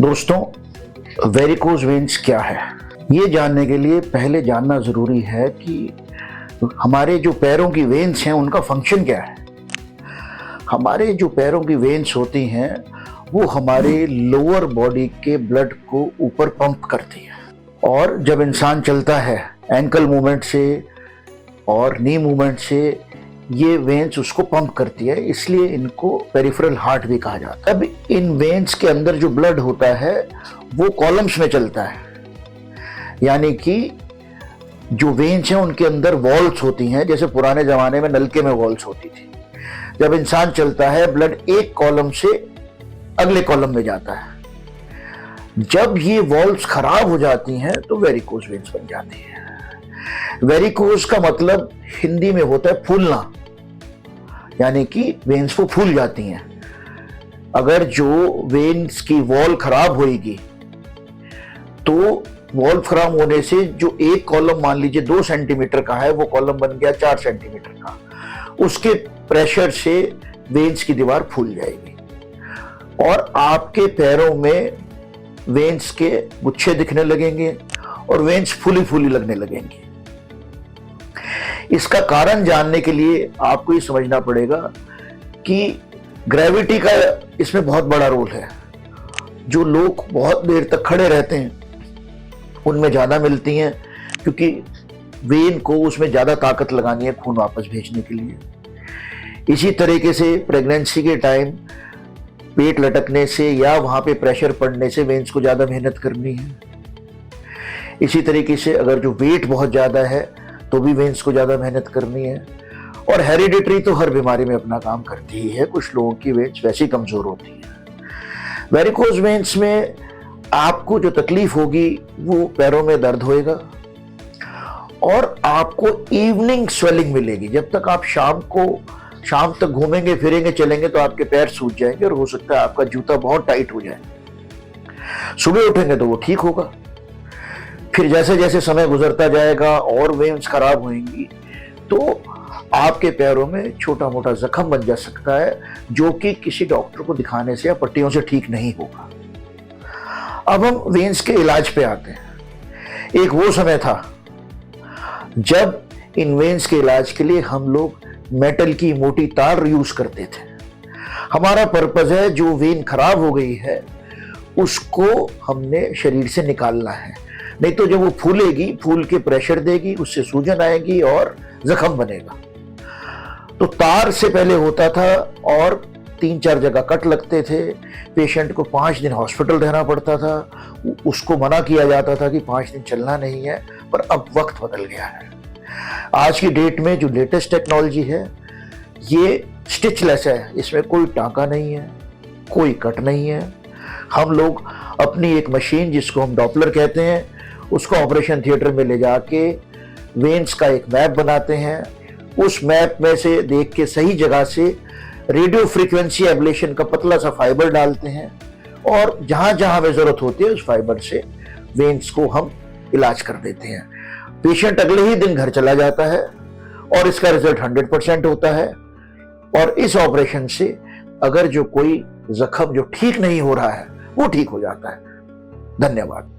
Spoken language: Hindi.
दोस्तों, वेरिकोज वेन्स क्या है ये जानने के लिए पहले जानना जरूरी है कि हमारे जो पैरों की वेन्स हैं उनका फंक्शन क्या है। हमारे जो पैरों की वेन्स होती हैं वो हमारे लोअर बॉडी के ब्लड को ऊपर पंप करती है, और जब इंसान चलता है एंकल मूवमेंट से और नी मूवमेंट से ये वेन्स उसको पंप करती है, इसलिए इनको पेरिफेरल हार्ट भी कहा जाता है। अब इन वेन्स के अंदर जो ब्लड होता है वो कॉलम्स में चलता है, यानी कि जो वेन्स हैं उनके अंदर वॉल्स होती हैं, जैसे पुराने जमाने में नलके में वॉल्स होती थी। जब इंसान चलता है ब्लड एक कॉलम से अगले कॉलम में जाता है। जब ये वॉल्स खराब हो जाती हैं तो वेरिकोज वेन्स बन जाती हैं। वेरिकोज का मतलब हिंदी में होता है फूलना, यानी कि वेन्स वो फूल जाती हैं। अगर जो वेन्स की वॉल खराब होगी तो वॉल खराब होने से जो एक कॉलम मान लीजिए 2 सेंटीमीटर का है वो कॉलम बन गया 4 सेंटीमीटर का। उसके प्रेशर से वेन्स की दीवार फूल जाएगी और आपके पैरों में वेन्स के गुच्छे दिखने लगेंगे और वेन्स फूली फूली लगने लगेंगी। इसका कारण जानने के लिए आपको ये समझना पड़ेगा कि ग्रेविटी का इसमें बहुत बड़ा रोल है। जो लोग बहुत देर तक खड़े रहते हैं उनमें ज्यादा मिलती हैं, क्योंकि वेन को उसमें ज्यादा ताकत लगानी है खून वापस भेजने के लिए। इसी तरीके से प्रेगनेंसी के टाइम पेट लटकने से या वहां पे प्रेशर पड़ने से वेन्स को ज्यादा मेहनत करनी है। इसी तरीके से अगर जो वेट बहुत ज्यादा है तो भी वेन्स को ज्यादा मेहनत करनी है। और हेरिडिटरी तो हर बीमारी में अपना काम करती ही है, कुछ लोगों की वेन्स वैसे ही कमजोर होती है। वेरिकोज वेन्स में आपको जो तकलीफ होगी वो पैरों में दर्द होएगा और आपको इवनिंग स्वेलिंग मिलेगी। जब तक आप शाम तक घूमेंगे फिरेंगे चलेंगे तो आपके पैर सूज जाएंगे और हो सकता है आपका जूता बहुत टाइट हो जाए। सुबह उठेंगे तो वो ठीक होगा। फिर जैसे जैसे समय गुजरता जाएगा और वेन्स खराब होंगी तो आपके पैरों में छोटा मोटा जख्म बन जा सकता है, जो कि किसी डॉक्टर को दिखाने से या पट्टियों से ठीक नहीं होगा। अब हम वेन्स के इलाज पे आते हैं। एक वो समय था जब इन वेन्स के इलाज के लिए हम लोग मेटल की मोटी तार यूज करते थे। हमारा पर्पज है जो वेन खराब हो गई है उसको हमने शरीर से निकालना है, नहीं तो जब वो फूलेगी फूल के प्रेशर देगी, उससे सूजन आएगी और जख्म बनेगा। तो तार से पहले होता था और 3-4 जगह कट लगते थे। पेशेंट को 5 दिन हॉस्पिटल रहना पड़ता था। उसको मना किया जाता था कि 5 दिन चलना नहीं है, पर अब वक्त बदल गया है। आज की डेट में जो लेटेस्ट टेक्नोलॉजी है ये स्टिचलेस है, इसमें कोई टांका नहीं है, कोई कट नहीं है। हम लोग अपनी एक मशीन जिसको हम डॉपलर कहते हैं उसको ऑपरेशन थिएटर में ले जाके वेन्स का एक मैप बनाते हैं। उस मैप में से देख के सही जगह से रेडियो फ्रीक्वेंसी एब्लेशन का पतला सा फाइबर डालते हैं और जहां जहां हमें जरूरत होती है उस फाइबर से वेन्स को हम इलाज कर देते हैं। पेशेंट अगले ही दिन घर चला जाता है और इसका रिजल्ट 100% होता है। और इस ऑपरेशन से अगर जो कोई जख्म जो ठीक नहीं हो रहा है वो ठीक हो जाता है। धन्यवाद।